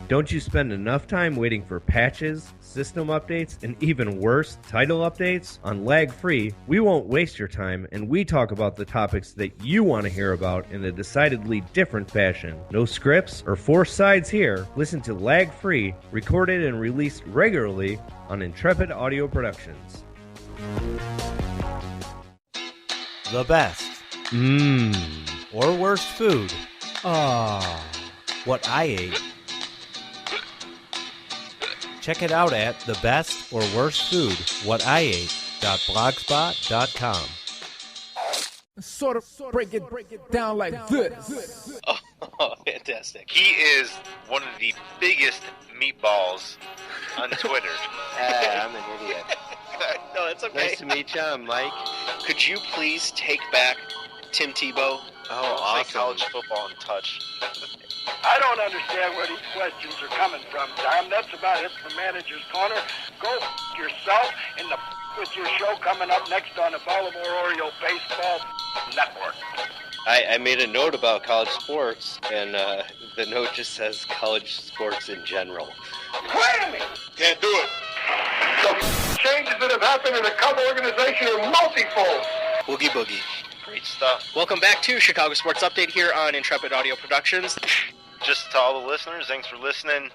Don't you spend enough time waiting for patches, system updates, and even worse, title updates? On Lag Free, we won't waste your time, and we talk about the topics that you want to hear about in a decidedly different fashion. No scripts or forced sides here. Listen to Lag Free, recorded and released regularly on Intrepid Audio Productions. The best. Or worst food. What I ate. Check it out at the best or worst food, whatIate.blogspot.com. Sort of break it down like this. Oh, fantastic. He is one of the biggest meatballs on Twitter. I'm an idiot. No, that's okay. Nice to meet you. I'm Mike. Could you please take back Tim Tebow? Oh, awesome. Play college football in touch. I don't understand where these questions are coming from, Tom. That's about it for Manager's Corner. Go yourself and with your show coming up next on the Baltimore Oriole Baseball Network. I made a note about college sports, and the note just says college sports in general. Whammy! Can't do it. The changes that have happened in the Cub organization are multifold. Boogie boogie. Great stuff. Welcome back to Chicago Sports Update here on Intrepid Audio Productions. Just to all the listeners, thanks for listening.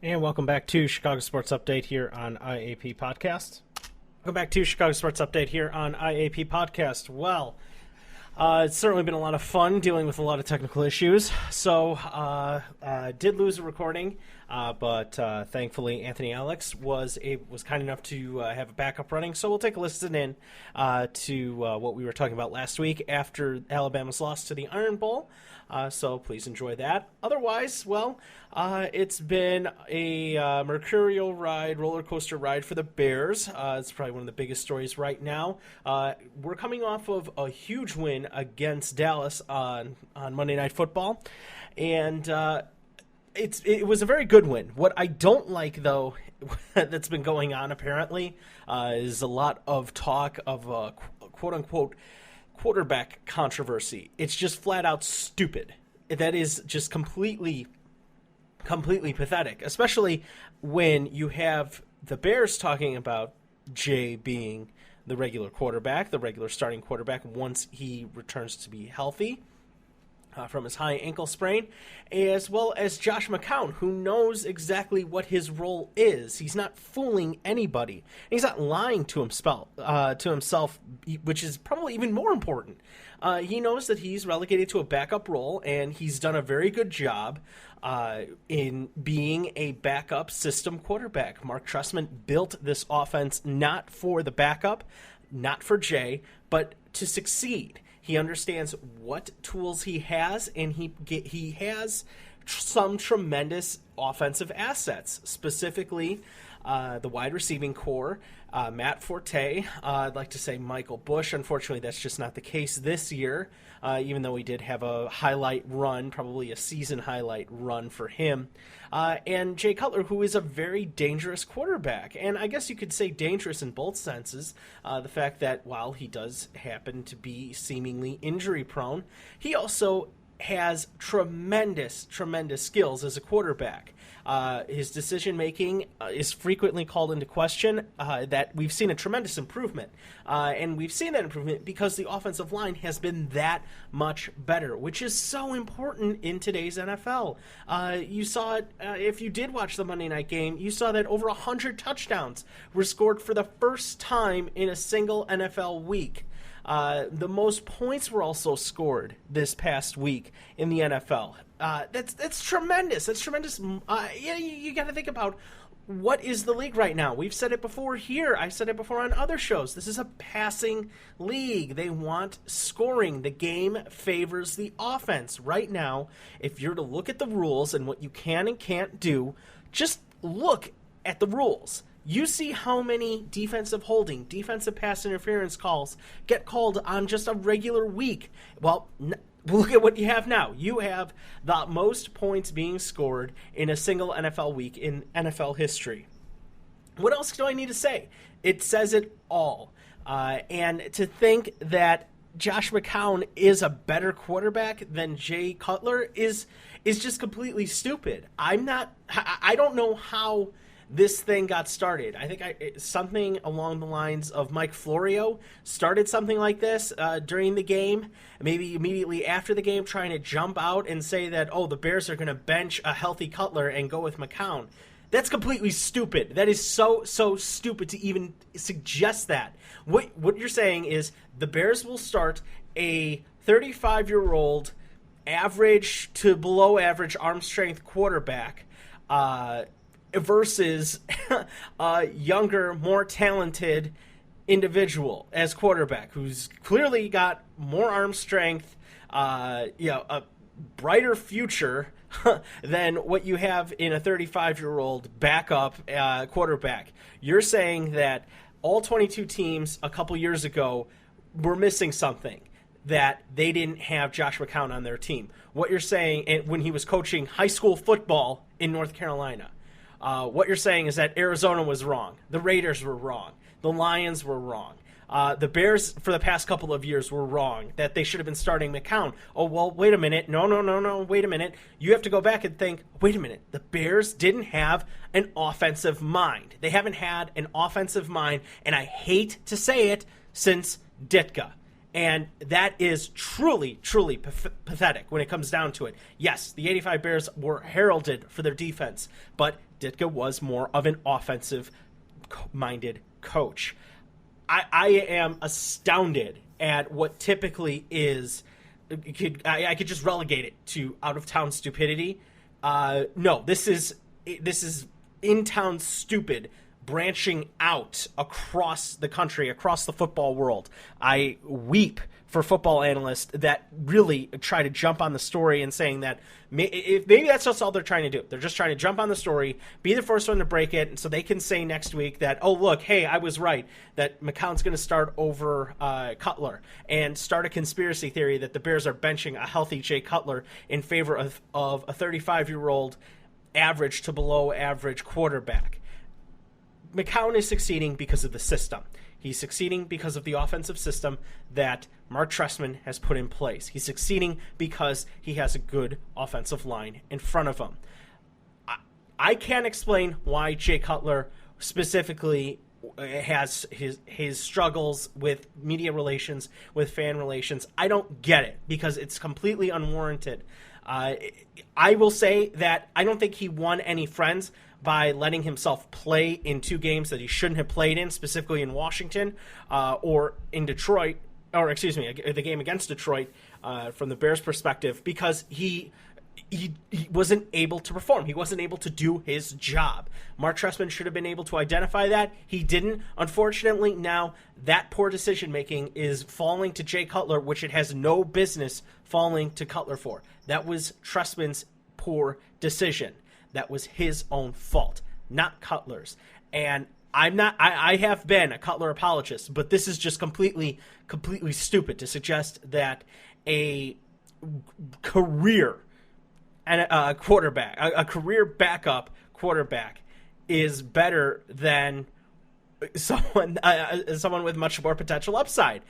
And welcome back to Chicago Sports Update here on IAP Podcast. Welcome back to Chicago Sports Update here on IAP Podcast. Well, it's certainly been a lot of fun dealing with a lot of technical issues. So, did lose a recording, but thankfully Anthony Alex was kind enough to have a backup running. So we'll take a listen in to what we were talking about last week after Alabama's loss to the Iron Bowl. So please enjoy that. Otherwise, well, it's been a mercurial ride, roller coaster ride for the Bears. It's probably one of the biggest stories right now. We're coming off of a huge win against Dallas on Monday Night Football, and it was a very good win. What I don't like, though, that's been going on apparently, is a lot of talk of quote-unquote quarterback controversy. It's just flat out stupid. That is just completely pathetic, especially when you have the Bears talking about Jay being the regular quarterback, the regular starting quarterback once he returns to be healthy from his high ankle sprain, as well as Josh McCown, who knows exactly what his role is. He's not fooling anybody. He's not lying to himself, which is probably even more important. He knows that he's relegated to a backup role, and he's done a very good job in being a backup system quarterback. Mark Trestman built this offense not for the backup, not for Jay, but to succeed. He understands what tools he has, and he has some tremendous offensive assets, specifically the wide receiving core, Matt Forte. I'd like to say Michael Bush. Unfortunately, that's just not the case this year, even though we did have a highlight run, probably a season highlight run for him. And Jay Cutler, who is a very dangerous quarterback. And I guess you could say dangerous in both senses. The fact that while he does happen to be seemingly injury-prone, he also has tremendous skills as a quarterback. His decision-making is frequently called into question. That we've seen a tremendous improvement. And we've seen that improvement because the offensive line has been that much better, which is so important in today's NFL. You saw it, if you did watch the Monday night game, you saw that over 100 touchdowns were scored for the first time in a single NFL week. The most points were also scored this past week in the NFL. That's tremendous. That's tremendous. You got to think about what is the league right now. We've said it before here. I've said it before on other shows. This is a passing league. They want scoring. The game favors the offense. Right now, if you're to look at the rules and what you can and can't do, just look at the rules. You see how many defensive holding, defensive pass interference calls get called on just a regular week. Well, look at what you have now. You have the most points being scored in a single NFL week in NFL history. What else do I need to say? It says it all. And to think that Josh McCown is a better quarterback than Jay Cutler is just completely stupid. I don't know how this thing got started. I think something along the lines of Mike Florio started something like this during the game, maybe immediately after the game, trying to jump out and say that, the Bears are going to bench a healthy Cutler and go with McCown. That's completely stupid. That is so stupid to even suggest that. What you're saying is the Bears will start a 35-year-old average to below average arm strength quarterback versus a younger, more talented individual as quarterback who's clearly got more arm strength, a brighter future than what you have in a 35-year-old backup quarterback. You're saying that all 22 teams a couple years ago were missing something, that they didn't have Josh McCown on their team. What you're saying, when he was coaching high school football in North Carolina, what you're saying is that Arizona was wrong. The Raiders were wrong. The Lions were wrong. The Bears, for the past couple of years, were wrong, that they should have been starting McCown. Oh, well, wait a minute. No, wait a minute. You have to go back and think, wait a minute. The Bears didn't have an offensive mind. They haven't had an offensive mind, and I hate to say it, since Ditka. And that is truly, truly pathetic when it comes down to it. Yes, the 85 Bears were heralded for their defense, but Ditka was more of an offensive-minded coach. I am astounded at what typically is. I could just relegate it to out-of-town stupidity. No, this is in-town stupid, branching out across the country, across the football world. I weep for football analysts that really try to jump on the story and saying that maybe that's just all they're trying to do. They're just trying to jump on the story, be the first one to break it, so they can say next week that, oh, look, hey, I was right, that McCown's going to start over Cutler, and start a conspiracy theory that the Bears are benching a healthy Jay Cutler in favor of a 35-year-old average to below average quarterback. McCown is succeeding because of the system. He's succeeding because of the offensive system that Mark Trestman has put in place. He's succeeding because he has a good offensive line in front of him. I can't explain why Jay Cutler specifically has his struggles with media relations, with fan relations. I don't get it because it's completely unwarranted. I will say that I don't think he won any friends by letting himself play in two games that he shouldn't have played in, specifically in Washington or in Detroit, or excuse me, the game against Detroit from the Bears' perspective, because he wasn't able to perform. He wasn't able to do his job. Mark Trestman should have been able to identify that. He didn't. Unfortunately, now that poor decision-making is falling to Jay Cutler, which it has no business falling to Cutler for. That was Trestman's poor decision. That was his own fault, not Cutler's. And I have been a Cutler apologist, but this is just completely stupid to suggest that a career and a quarterback, a career backup quarterback, is better than someone with much more potential upside.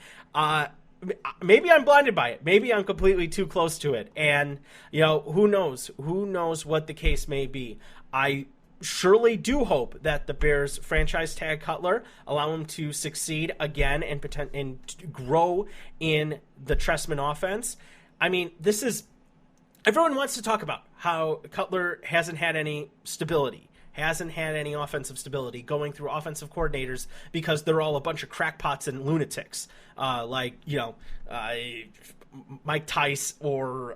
Maybe I'm blinded by it. Maybe I'm completely too close to it. And, who knows? Who knows what the case may be? I surely do hope that the Bears franchise tag Cutler, allow him to succeed again and grow in the Trestman offense. I mean, everyone wants to talk about how Cutler hasn't had any stability, hasn't had any offensive stability going through offensive coordinators because they're all a bunch of crackpots and lunatics, Mike Tice or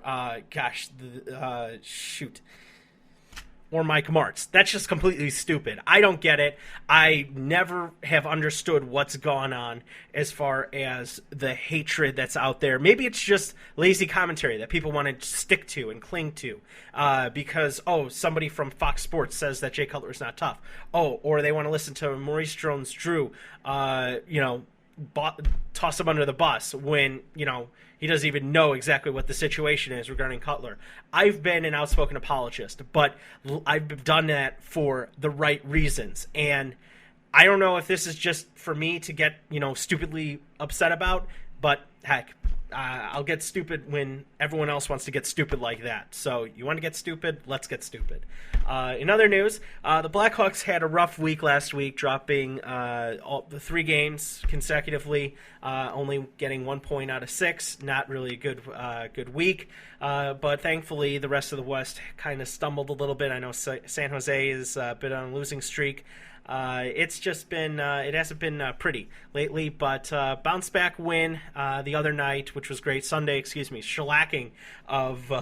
or Mike Martz. That's just completely stupid. I don't get it. I never have understood what's gone on as far as the hatred that's out there. Maybe it's just lazy commentary that people want to stick to and cling to because, somebody from Fox Sports says that Jay Cutler is not tough. Or they want to listen to Maurice Jones-Drew, toss him under the bus when, he doesn't even know exactly what the situation is regarding Cutler. I've been an outspoken apologist, but I've done that for the right reasons. And I don't know if this is just for me to get, stupidly upset about, But heck, I'll get stupid when everyone else wants to get stupid like that. So you want to get stupid? Let's get stupid. In other news, the Blackhawks had a rough week last week, dropping all the 3 games consecutively, only getting 1 point out of 6. Not really a good week. But thankfully, the rest of the West kind of stumbled a little bit. I know San Jose is a bit on a losing streak. It's just been it hasn't been pretty lately, but bounce back win the other night, which was great. Sunday, shellacking of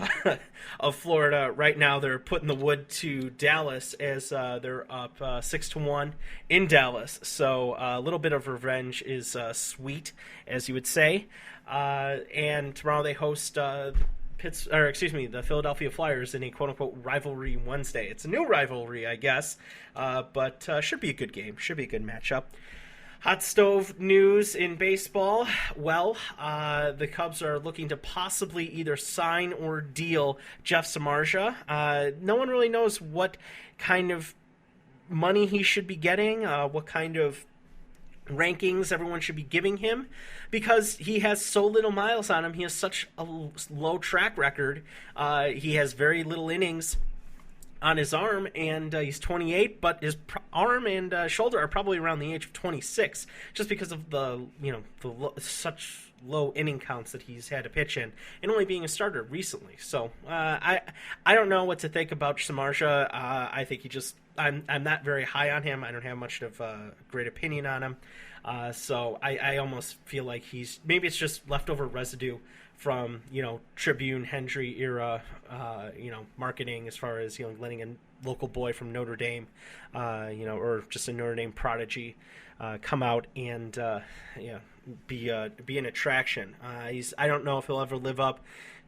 of Florida. Right now, they're putting the wood to Dallas as they're up 6-1 in Dallas. So a little bit of revenge is sweet, as you would say. And tomorrow they host the Philadelphia Flyers in a quote-unquote rivalry Wednesday. It's a new rivalry, I guess, but should be a good game. Should be a good matchup. Hot stove news in baseball. Well, the Cubs are looking to possibly either sign or deal Jeff Samardzija. No one really knows what kind of money he should be getting, what kind of rankings everyone should be giving him, because he has so little miles on him. He has such a low track record. He has very little innings on his arm, and he's 28, but his arm and shoulder are probably around the age of 26, just because of such low inning counts that he's had to pitch in, and only being a starter recently. So I don't know what to think about Samardzija. I think I'm not very high on him. I don't have much of a great opinion on him. So I almost feel like maybe it's just leftover residue from, Tribune Hendry era, marketing, as far as, letting a local boy from Notre Dame, or just a Notre Dame prodigy, come out and, be an attraction. I don't know if he'll ever live up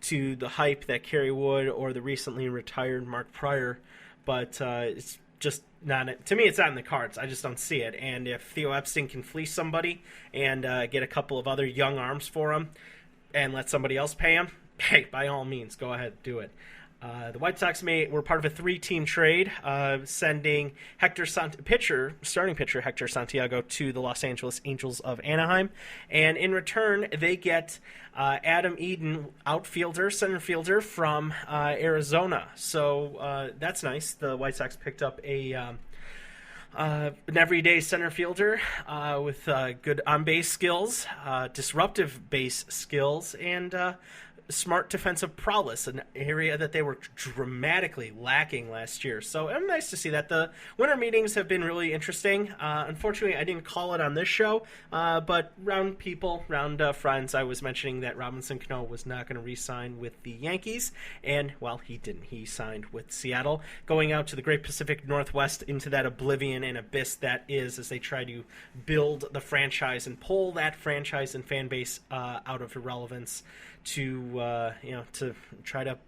to the hype that Kerry Wood or the recently retired Mark Pryor, but it's just not, to me, it's not in the cards. I just don't see it. And if Theo Epstein can fleece somebody and get a couple of other young arms for him and let somebody else pay him, hey, by all means, go ahead, do it. The White Sox were part of a 3-team trade, sending starting pitcher Hector Santiago to the Los Angeles Angels of Anaheim. And in return, they get Adam Eden, center fielder from Arizona. So that's nice. The White Sox picked up an everyday center fielder with good on-base skills, disruptive base skills, and smart defensive prowess, an area that they were dramatically lacking last year. So it's nice to see that. The winter meetings have been really interesting. Unfortunately, I didn't call it on this show, but round friends, I was mentioning that Robinson Cano was not going to re-sign with the Yankees, and, well, he didn't. He signed with Seattle, going out to the Great Pacific Northwest into that oblivion and abyss that is, as they try to build the franchise and pull that franchise and fan base out of irrelevance to try to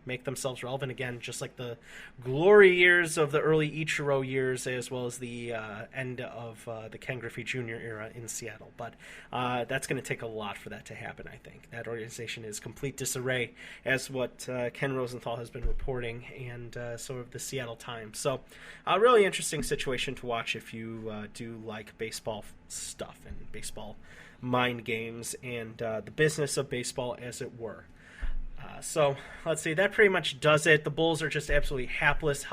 make themselves relevant again, just like the glory years of the early Ichiro years, as well as the end of the Ken Griffey Jr. era in Seattle. But that's going to take a lot for that to happen, I think. That organization is complete disarray, as what Ken Rosenthal has been reporting, and so of the Seattle Times. So a really interesting situation to watch if you do like baseball stuff and baseball mind games and the business of baseball, as it were. So let's see, that pretty much does it. The Bulls are just absolutely helpless.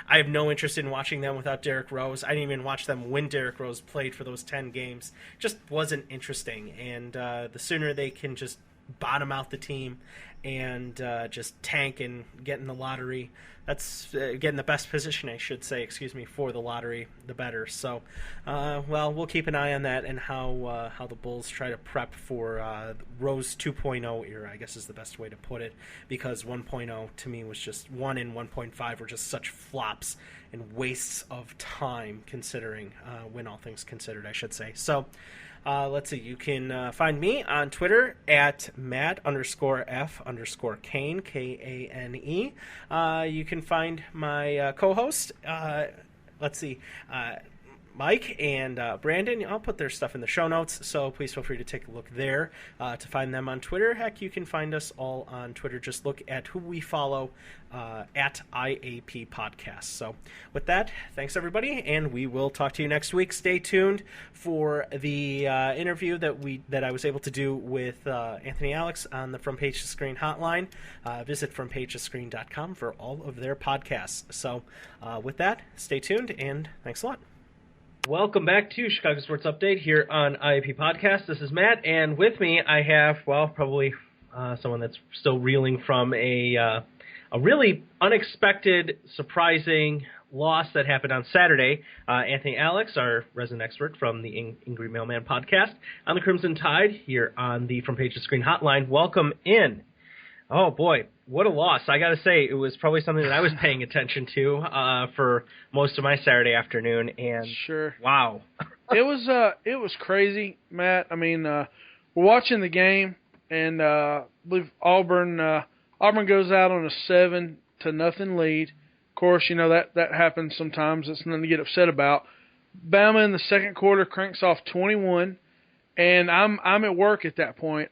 I have no interest in watching them without Derrick Rose. I didn't even watch them when Derrick Rose played for those 10 games. Just wasn't interesting. And the sooner they can just bottom out the team and just tank and get in the lottery, that's get in the best position, I should say, for the lottery, the better. So, we'll keep an eye on that and how the Bulls try to prep for Rose 2.0 era, I guess is the best way to put it, because 1.0 to me was just 1 and 1.5 were just such flops and wastes of time, considering when all things considered, I should say. So, let's see. You can find me on Twitter at Matt_F_Kane, Kane. You can find my co-host. Let's see. Mike and Brandon. I'll put their stuff in the show notes, so please feel free to take a look there to find them on Twitter. Heck, you can find us all on Twitter. Just look at who we follow at IAP Podcast. So with that, thanks everybody, and we will talk to you next week. Stay tuned for the interview that I was able to do with Anthony Alex on the From Page to Screen hotline. Visit FromPageToScreen.com for all of their podcasts. So with that, stay tuned, and thanks a lot. Welcome back to Chicago Sports Update here on IAP Podcast. This is Matt, and with me I have, probably someone that's still reeling from a really unexpected, surprising loss that happened on Saturday. Anthony Alex, our resident expert from the Angry Mailman podcast, on the Crimson Tide here on the From Page to Screen hotline. Welcome in. Oh, boy, what a loss. I got to say, it was probably something that I was paying attention to for most of my Saturday afternoon, and sure. Wow. It was crazy, Matt. I mean, we're watching the game, and I believe Auburn goes out on a 7-0 lead. Of course, that happens sometimes. It's nothing to get upset about. Bama in the second quarter cranks off 21, and I'm at work at that point.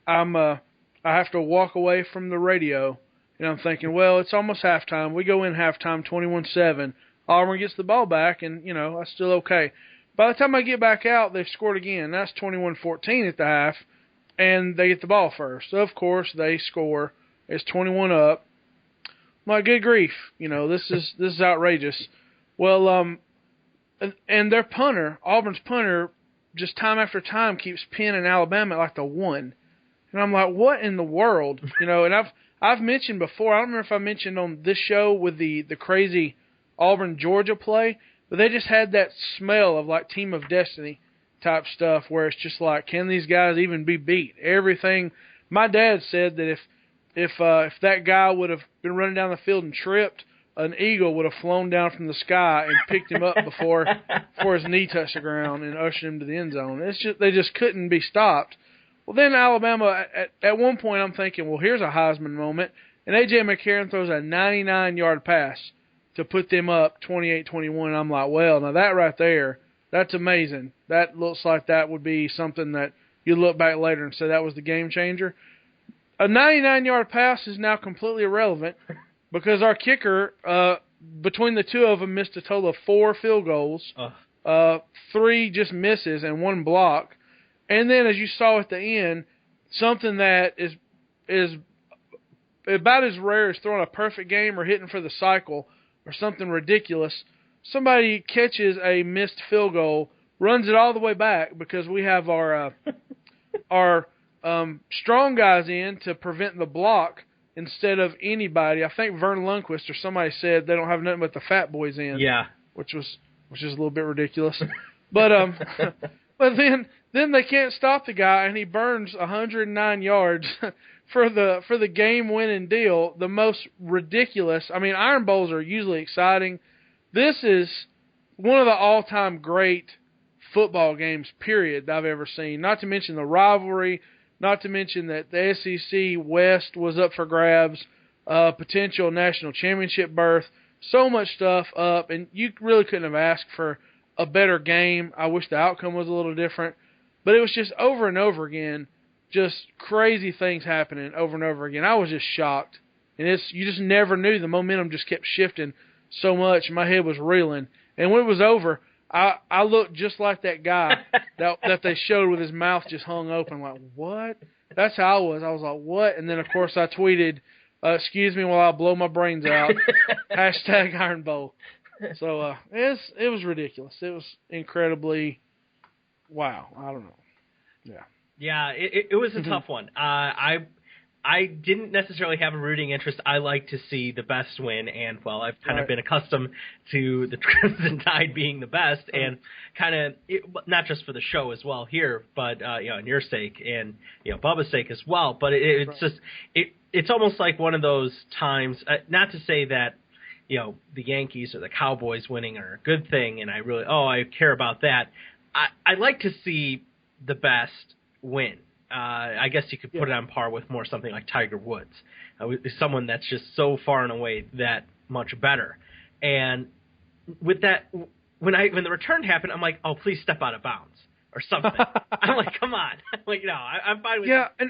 I have to walk away from the radio, and I'm thinking, well, it's almost halftime. We go in halftime 21-7. Auburn gets the ball back, and, that's still okay. By the time I get back out, they've scored again. That's 21-14 at the half, and they get the ball first. So, of course, they score. It's 21 up. My good grief, this is outrageous. Well, and their punter, Auburn's punter, just time after time keeps pinning Alabama at like the 1. And I'm like, what in the world? And I've mentioned before, I don't remember if I mentioned on this show with the crazy Auburn-Georgia play, but they just had that smell of like Team of Destiny type stuff where it's just like, can these guys even be beat? Everything. My dad said that if that guy would have been running down the field and tripped, an eagle would have flown down from the sky and picked him up before his knee touched the ground and ushered him to the end zone. They just couldn't be stopped. Well, then Alabama, at one point I'm thinking, well, here's a Heisman moment, and A.J. McCarron throws a 99-yard pass to put them up 28-21, and I'm like, well, now that right there, that's amazing. That looks like that would be something that you look back later and say that was the game changer. A 99-yard pass is now completely irrelevant because our kicker, between the two of them, missed a total of 4 field goals, 3 just misses, and 1 block. And then, as you saw at the end, something that is about as rare as throwing a perfect game or hitting for the cycle or something ridiculous. Somebody catches a missed field goal, runs it all the way back because we have our strong guys in to prevent the block instead of anybody. I think Vern Lundquist or somebody said they don't have nothing but the fat boys in. Yeah, which is a little bit ridiculous. But but then they can't stop the guy, and he burns 109 yards for the game-winning deal. The most ridiculous. I mean, Iron Bowls are usually exciting. This is one of the all-time great football games, period, that I've ever seen. Not to mention the rivalry, not to mention that the SEC West was up for grabs, potential national championship berth, so much stuff up, and you really couldn't have asked for a better game. I wish the outcome was a little different. But it was just over and over again, just crazy things happening over and over again. I was just shocked. And you just never knew. The momentum just kept shifting so much. My head was reeling. And when it was over, I looked just like that guy that they showed with his mouth just hung open. Like, what? That's how I was. I was like, what? And then, of course, I tweeted, excuse me while I blow my brains out, hashtag Iron Bowl. So it was ridiculous. It was incredibly... Wow, I don't know. Yeah. Yeah, it was a tough one. I didn't necessarily have a rooting interest. I like to see the best win, and, well, I've kind of been accustomed to the Crimson Tide being the best, and kind of, not just for the show as well here, but, in your sake and, Bubba's sake as well. But it's almost like one of those times, not to say that, the Yankees or the Cowboys winning are a good thing, and I care about that. I like to see the best win. I guess you could put it on par with something like Tiger Woods, someone that's just so far and away that much better. And with that, when the return happened, I'm like, oh, please step out of bounds or something. I'm like, come on. I'm like, no, I'm fine with that. Yeah,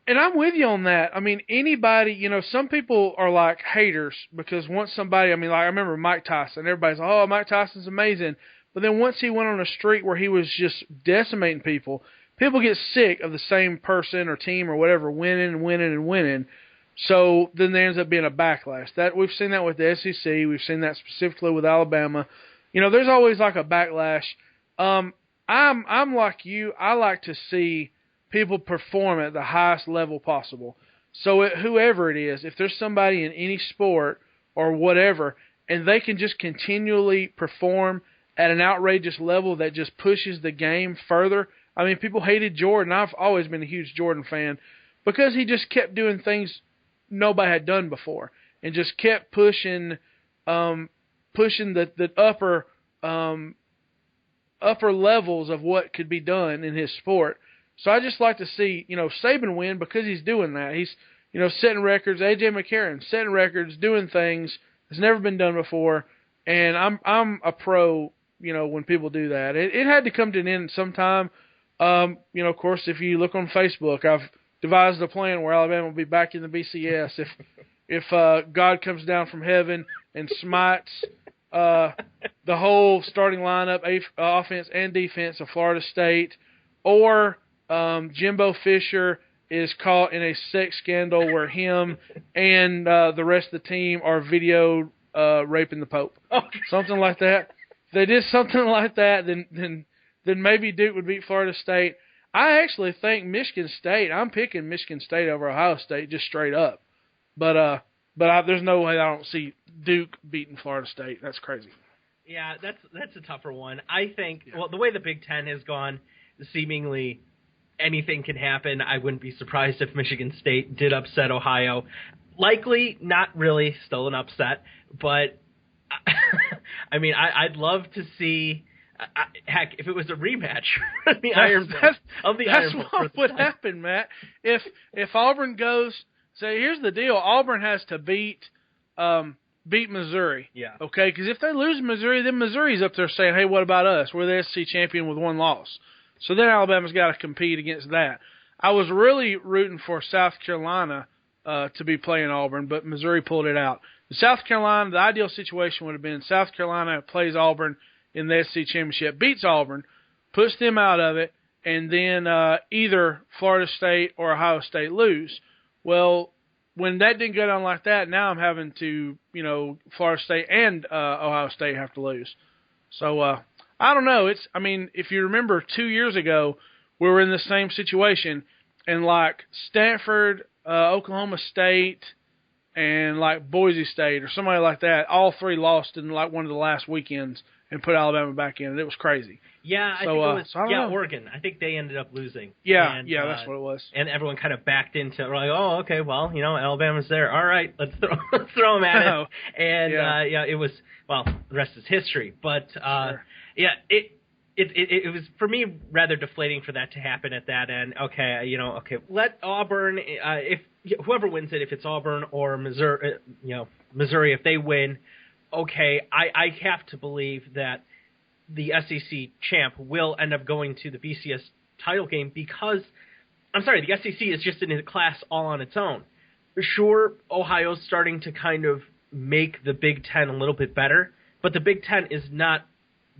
and I'm with you on that. I mean, anybody, some people are like haters because once somebody, like I remember Mike Tyson. Everybody's like, oh, Mike Tyson's amazing. But then once he went on a streak where he was just decimating people get sick of the same person or team or whatever winning and winning and winning. So then there ends up being a backlash. That we've seen that with the SEC. We've seen that specifically with Alabama. There's always like a backlash. I'm like you. I like to see people perform at the highest level possible. So whoever it is, if there's somebody in any sport or whatever, and they can just continually perform at an outrageous level that just pushes the game further. I mean, people hated Jordan. I've always been a huge Jordan fan because he just kept doing things nobody had done before and just kept pushing the upper levels of what could be done in his sport. So I just like to see, Saban win because he's doing that. He's, setting records. A.J. McCarron setting records, doing things that's never been done before. And I'm a pro, when people do that. It had to come to an end sometime. Of course, if you look on Facebook, I've devised a plan where Alabama will be back in the BCS if God comes down from heaven and smites the whole starting lineup, offense and defense of Florida State, or Jimbo Fisher is caught in a sex scandal where him and the rest of the team are videoed raping the Pope. Okay. Something like that. If they did something like that, then maybe Duke would beat Florida State. I actually think Michigan State. I'm picking Michigan State over Ohio State just straight up. But there's no way I don't see Duke beating Florida State. That's crazy. Yeah, that's a tougher one. I think the way the Big Ten has gone, seemingly anything can happen. I wouldn't be surprised if Michigan State did upset Ohio. Likely, not really, still an upset. But I mean, I'd love to see. Heck, if it was a rematch of the Iron Bowl. That's what would happen, Matt. If Auburn goes, say, here's the deal: Auburn has to beat Missouri. Yeah. Okay, because if they lose Missouri, then Missouri's up there saying, "Hey, what about us? We're the SEC champion with one loss." So then Alabama's got to compete against that. I was really rooting for South Carolina to be playing Auburn, but Missouri pulled it out. South Carolina, the ideal situation would have been South Carolina plays Auburn in the SEC championship, beats Auburn, puts them out of it, and then either Florida State or Ohio State lose. Well, when that didn't go down like that, now I'm having to, Florida State and Ohio State have to lose. So I don't know. If you remember 2 years ago, we were in the same situation, and like Stanford, Oklahoma State, and like Boise State or somebody like that, all three lost in like one of the last weekends and put Alabama back in. It was crazy. Yeah, I think it was Oregon. I think they ended up losing. Yeah, that's what it was. And everyone kind of backed into it. We're like, oh, okay, well, Alabama's there. All right, let's throw them at it. And it was, the rest is history. But sure. It was for me rather deflating for that to happen at that end. Okay, let Auburn, if whoever wins it, if it's Auburn or Missouri, Missouri, if they win. Okay, I have to believe that the SEC champ will end up going to the BCS title game because, the SEC is just in a class all on its own. Sure, Ohio's starting to kind of make the Big Ten a little bit better, but the Big Ten is not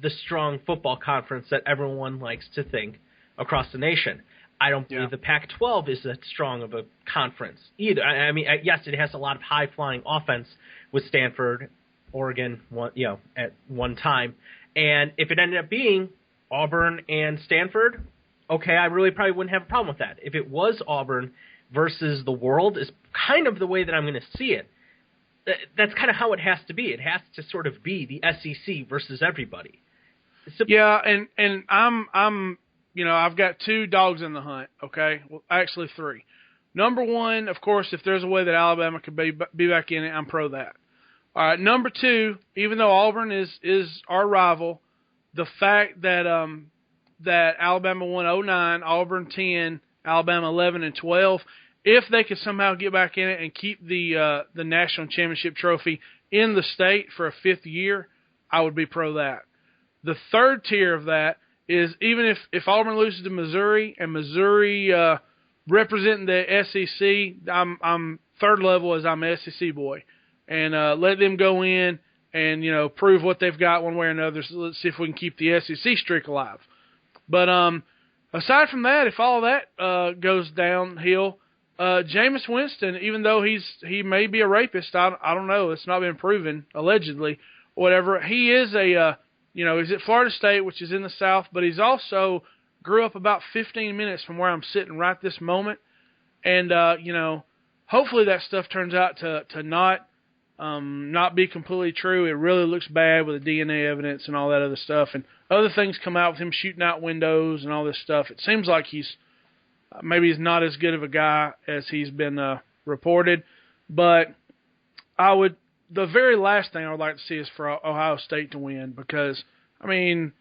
the strong football conference that everyone likes to think across the nation. I don't believe the Pac-12 is that strong of a conference either. I mean, yes, it has a lot of high-flying offense with Stanford, Oregon, at one time. And if it ended up being Auburn and Stanford, okay, I really probably wouldn't have a problem with that. If it was Auburn versus the world is kind of the way that I'm going to see it. That's kind of how it has to be. It has to sort of be the SEC versus everybody. And I'm I've got two dogs in the hunt, okay? Well, actually three. Number one, of course, if there's a way that Alabama could be back in it, I'm pro that. All right, number two, even though Auburn is our rival, the fact that that Alabama won 09, Auburn 10, Alabama 11 and 12, if they could somehow get back in it and keep the national championship trophy in the state for a fifth year, I would be pro that. the third tier of that is even if Auburn loses to Missouri and Missouri representing the SEC, I'm third level as I'm an SEC boy, and let them go in and prove what they've got one way or another. So let's see if we can keep the SEC streak alive. But aside from that, if all that goes downhill, Jameis Winston, even though he may be a rapist, I don't know. It's not been proven, allegedly, whatever. He is he's at Florida State, which is in the South, but he's also grew up about 15 minutes from where I'm sitting right this moment. And, hopefully that stuff turns out to not be completely true. It really looks bad with the DNA evidence and all that other stuff. And other things come out with him shooting out windows and all this stuff. It seems like he's not as good of a guy as he's been reported. But the very last thing I would like to see is for Ohio State to win because, Urban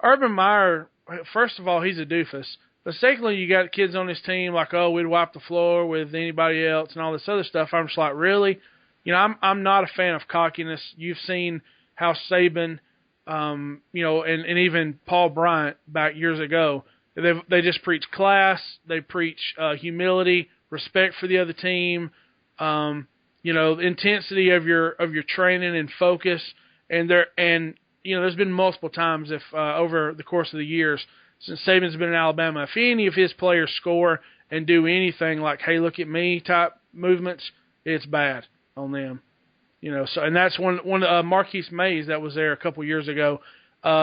Meyer, first of all, he's a doofus. But secondly, you got kids on his team like, we'd wipe the floor with anybody else and all this other stuff. I'm just like, really? I'm not a fan of cockiness. You've seen how Saban, and even Paul Bryant back years ago, they just preach class. They preach humility, respect for the other team, the intensity of your training and focus. And there's been multiple times over the course of the years since Saban's been in Alabama, if any of his players score and do anything like, hey, look at me type movements, it's bad on them. So, and that's one Marquise Mays that was there a couple years ago.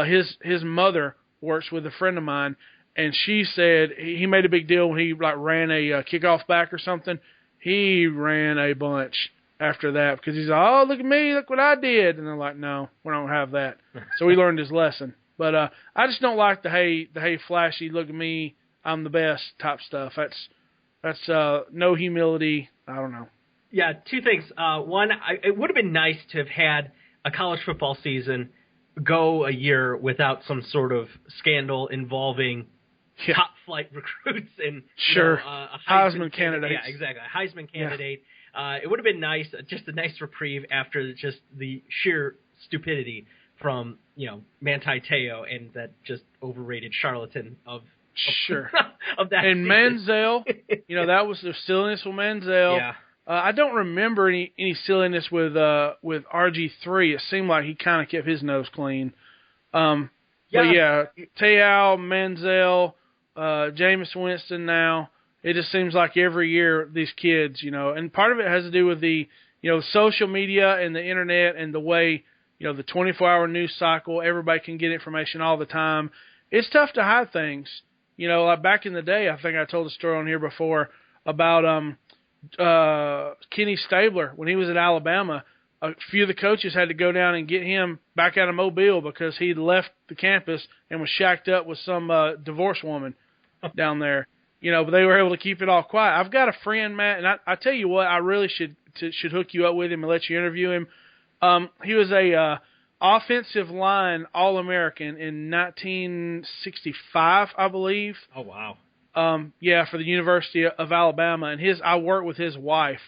His mother works with a friend of mine, and she said he made a big deal when he ran a kickoff back or something. He ran a bunch after that because he's like, oh, look at me, look what I did. And they're like, no, we don't have that. So he learned his lesson. But I just don't like the hey flashy, look at me, I'm the best type stuff. That's no humility. I don't know. Yeah, two things. One, it would have been nice to have had a college football season go a year without some sort of scandal involving top flight recruits and a Heisman candidate. Yeah, exactly. A Heisman candidate. Yeah. It would have been nice, just a nice reprieve after just the sheer stupidity from Manti Te'o and that just overrated charlatan of that. And Manziel, that was the silliness with Manziel. Yeah. I don't remember any silliness with RG3. It seemed like he kind of kept his nose clean. But yeah, Te'o, Manziel, Jameis Winston now. It just seems like every year these kids, and part of it has to do with the, social media and the internet and the way, the 24-hour news cycle, everybody can get information all the time. It's tough to hide things. Like back in the day, I think I told a story on here before about Kenny Stabler when he was at Alabama. A few of the coaches had to go down and get him back out of Mobile because he'd left the campus and was shacked up with some divorced woman down there. But they were able to keep it all quiet. I've got a friend, Matt, and I tell you what, I really should hook you up with him and let you interview him. He was a offensive line All-American in 1965, I believe. Oh, wow. For the University of Alabama. And I worked with his wife,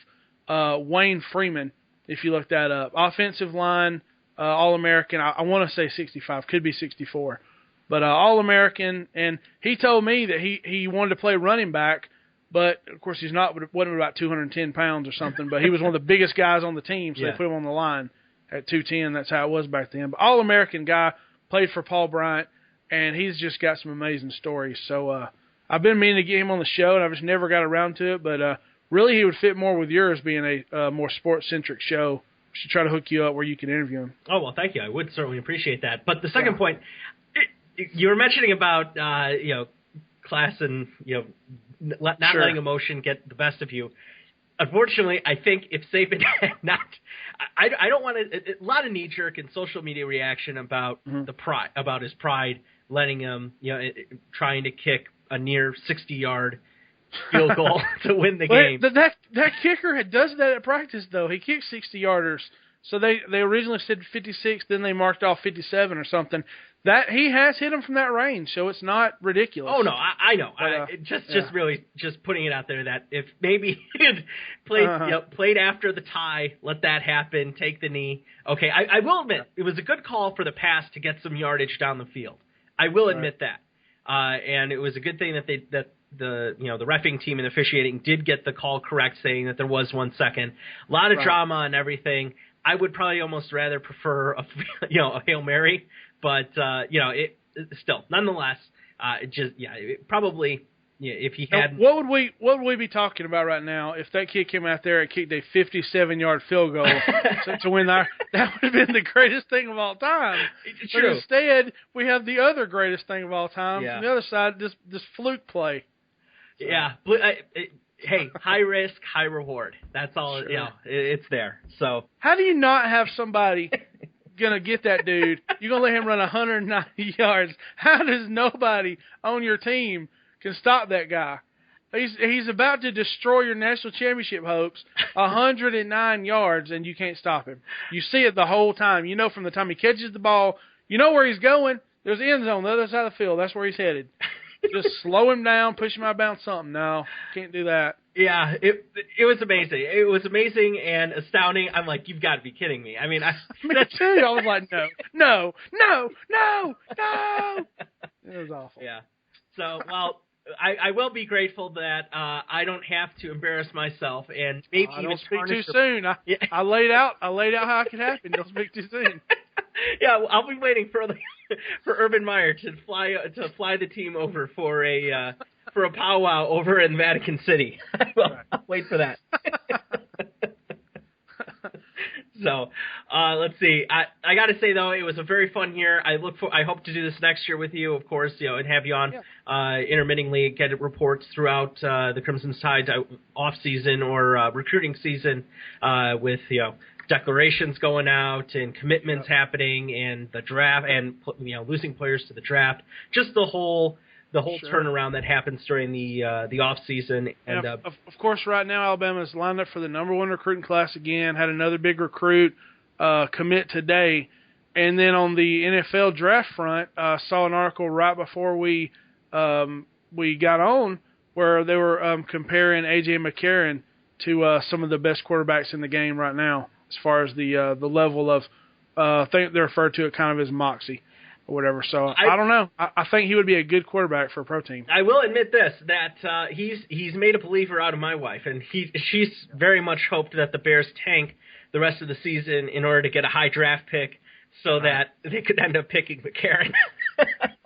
Wayne Freeman, if you look that up. Offensive line, All-American. I want to say 65, could be 64. But All-American, and he told me that he wanted to play running back, but, of course, wasn't about 210 pounds or something, but he was one of the biggest guys on the team, so they put him on the line at 210. That's how it was back then. But All-American guy, played for Paul Bryant, and he's just got some amazing stories. So I've been meaning to get him on the show, and I've just never got around to it, but really he would fit more with yours being a more sports-centric show. We should try to hook you up where you can interview him. Oh, well, thank you. I would certainly appreciate that. But the second point, you were mentioning about, class and, not letting emotion get the best of you. Unfortunately, I think if Saban had not, I don't want to. A lot of knee-jerk and social media reaction about the pride, about his pride, letting him, trying to kick a near 60-yard field goal to win the game. That kicker does that at practice, though. He kicks 60-yarders. So they originally said 56, then they marked off 57 or something. that he has hit him from that range, so it's not ridiculous. Oh no, I know. But, just really putting it out there that if maybe he had played after the tie, let that happen, take the knee. Okay, I will admit it was a good call for the pass to get some yardage down the field. I will admit that, and it was a good thing that the reffing team and officiating did get the call correct, saying that there was 1 second. A lot of drama and everything. I would probably almost rather prefer a Hail Mary, but still, nonetheless, probably if he had. What would we be talking about right now if that kid came out there and kicked a 57-yard field goal to win that would have been the greatest thing of all time. But instead, we have the other greatest thing of all time from the other side, this fluke play. So. Yeah, hey, high risk, high reward. That's all. Sure. It's there. So how do you not have somebody gonna get that dude? You're gonna let him run 190 yards. How does nobody on your team can stop that guy? He's about to destroy your national championship hopes. 109 yards, and you can't stop him. You see it the whole time. You know from the time he catches the ball, you know where he's going. There's the end zone, the other side of the field. That's where he's headed. Just slow him down, push him out of bounds, something. No, can't do that. Yeah, it was amazing. It was amazing and astounding. I'm like, you've got to be kidding me. I mean, I too. I was like, no. It was awful. Yeah. So, well, I will be grateful that I don't have to embarrass myself and maybe even don't speak too soon. I laid out how it could happen. Don't speak too soon. Yeah, I'll be waiting for Urban Meyer to fly the team over for a powwow over in Vatican City. I'll wait for that. So, let's see. I got to say though, it was a very fun year. I hope to do this next year with you, of course, and have you on intermittently, get reports throughout the Crimson Tide's off season or recruiting season with declarations going out and commitments happening and the draft and losing players to the draft. Just the whole turnaround that happens during the off season. And of course, right now Alabama's lined up for the #1 recruiting class again. Had another big recruit commit today, and then on the NFL draft front, saw an article right before we got on where they were comparing A.J. McCarron to some of the best quarterbacks in the game right now, as far as the level of I think they refer to it kind of as moxie. Or whatever. So I don't know. I think he would be a good quarterback for a pro team. I will admit this, that he's made a believer out of my wife, and she's very much hoped that the Bears tank the rest of the season in order to get a high draft pick so that they could end up picking McCarron.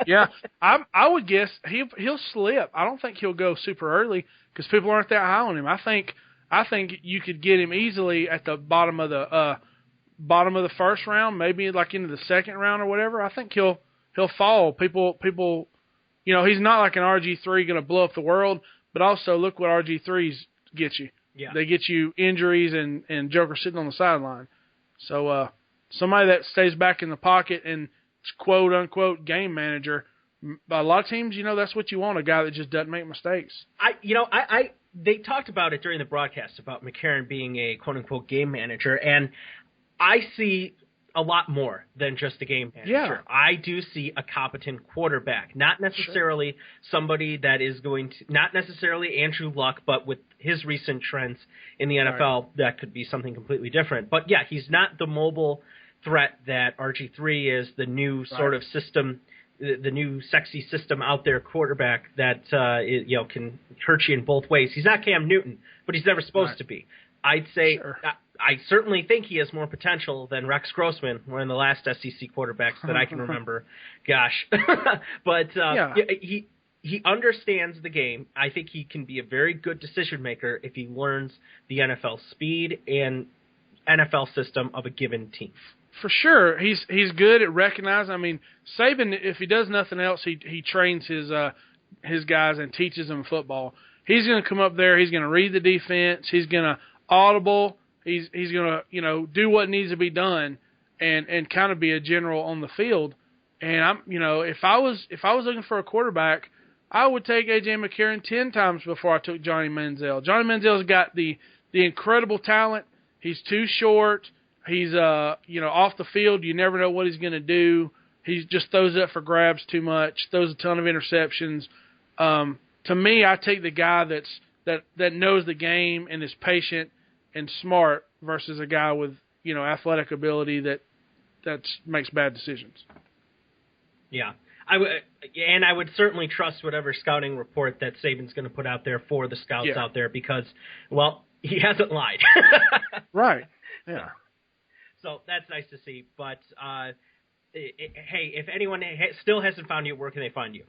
Yeah, I would guess he'll slip. I don't think he'll go super early because people aren't that high on him. I think you could get him easily at the bottom of the first round, maybe like into the second round or whatever. I think he'll fall. People, he's not like an RG3 going to blow up the world, but also look what RG3s get you. Yeah. They get you injuries and Joker sitting on the sideline. So somebody that stays back in the pocket and quote unquote game manager. A lot of teams, that's what you want, a guy that just doesn't make mistakes. They talked about it during the broadcast about McCarron being a quote unquote game manager, and I see a lot more than just a game manager. Yeah. I do see a competent quarterback, not necessarily somebody that is not necessarily Andrew Luck, but with his recent trends in the NFL, that could be something completely different. But yeah, he's not the mobile threat that RG3 is, the new sort of system, the new sexy system out there quarterback that can hurt you in both ways. He's not Cam Newton, but he's never supposed to be. I'd say I certainly think he has more potential than Rex Grossman, one of the last SEC quarterbacks that I can remember. Gosh. But he understands the game. I think he can be a very good decision maker if he learns the NFL speed and NFL system of a given team. For sure. He's good at recognizing. I mean, Saban, if he does nothing else, he trains his guys and teaches them football. He's going to come up there. He's going to read the defense. He's going to audible. He's going to do what needs to be done and kind of be a general on the field. And if I was looking for a quarterback, I would take A.J. McCarron 10 times before I took Johnny Manziel. Johnny Manziel's got the incredible talent. He's too short. He's off the field. You never know what he's going to do. He just throws it up for grabs too much, throws a ton of interceptions. To me, I take the guy that knows the game and is patient and smart versus a guy with, athletic ability that makes bad decisions. Yeah. I would certainly trust whatever scouting report that Saban's going to put out there for the scouts out there because, well, he hasn't lied. Right. Yeah. So that's nice to see. But, hey, if anyone still hasn't found you, where can they find you?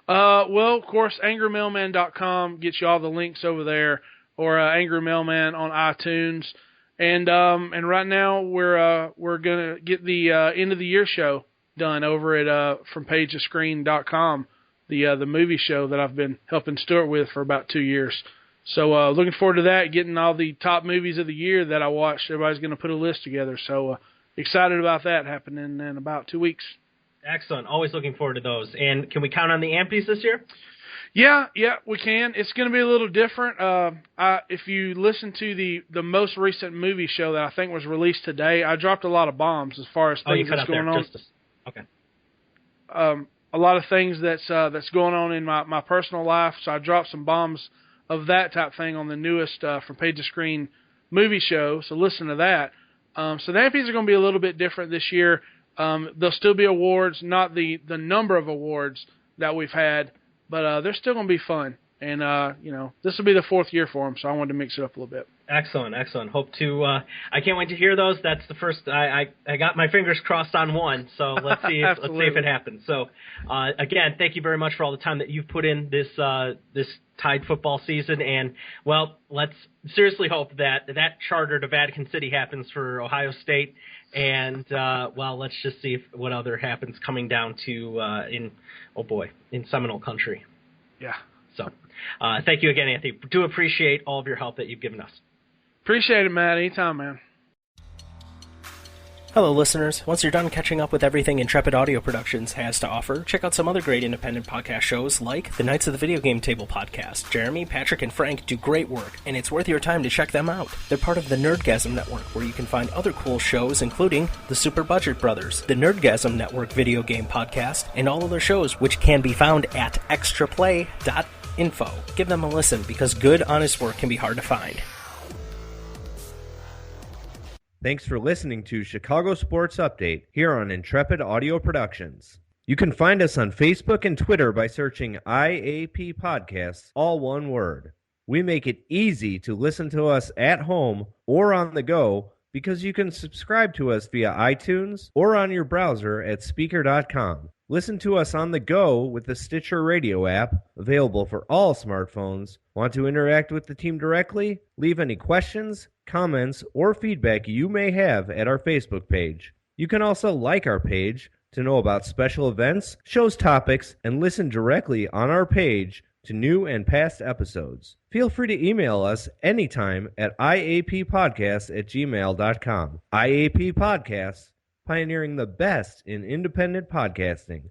Well, of course, angrymailman.com gets you all the links over there, or Angry Mailman on iTunes. And right now we're gonna get the end of the year show done over at FromPageToScreen.com, the movie show that I've been helping Stuart with for about 2 years. So looking forward to that, getting all the top movies of the year that I watched. Everybody's going to put a list together. So excited about that happening in about 2 weeks. Excellent. Always looking forward to those. And can we count on the Ampies this year? Yeah, we can. It's going to be a little different. If you listen to the most recent movie show that I think was released today, I dropped a lot of bombs as far as things that's going on. Okay. A lot of things that's going on in my personal life, so I dropped some bombs of that type thing on the newest From Page to Screen movie show, so listen to that. So the Ampies are going to be a little bit different this year. There'll still be awards, not the number of awards that we've had, but they're still going to be fun. And, this will be the 4th year for them, so I wanted to mix it up a little bit. Excellent. Hope to, I can't wait to hear those. That's the first, I got my fingers crossed on one, so let's see if it happens. So, again, thank you very much for all the time that you've put in this Tide football season, and, well, let's seriously hope that charter to Vatican City happens for Ohio State, and, let's just see what other happens coming down to, in Seminole country. Yeah. So, thank you again, Anthony. Do appreciate all of your help that you've given us. Appreciate it, Matt. Anytime, man. Hello, listeners. Once you're done catching up with everything Intrepid Audio Productions has to offer, check out some other great independent podcast shows like the Knights of the Video Game Table podcast. Jeremy, Patrick, and Frank do great work, and it's worth your time to check them out. They're part of the Nerdgasm Network, where you can find other cool shows, including the Super Budget Brothers, the Nerdgasm Network video game podcast, and all other shows, which can be found at extraplay.info. Give them a listen, because good, honest work can be hard to find. Thanks for listening to Chicago Sports Update here on Intrepid Audio Productions. You can find us on Facebook and Twitter by searching IAP Podcasts, all one word. We make it easy to listen to us at home or on the go because you can subscribe to us via iTunes or on your browser at Spreaker.com. Listen to us on the go with the Stitcher Radio app, available for all smartphones. Want to interact with the team directly? Leave any questions, comments, or feedback you may have at our Facebook page. You can also like our page to know about special events, shows topics, and listen directly on our page to new and past episodes. Feel free to email us anytime at iappodcast@gmail.com. IAP Podcasts, pioneering the best in independent podcasting.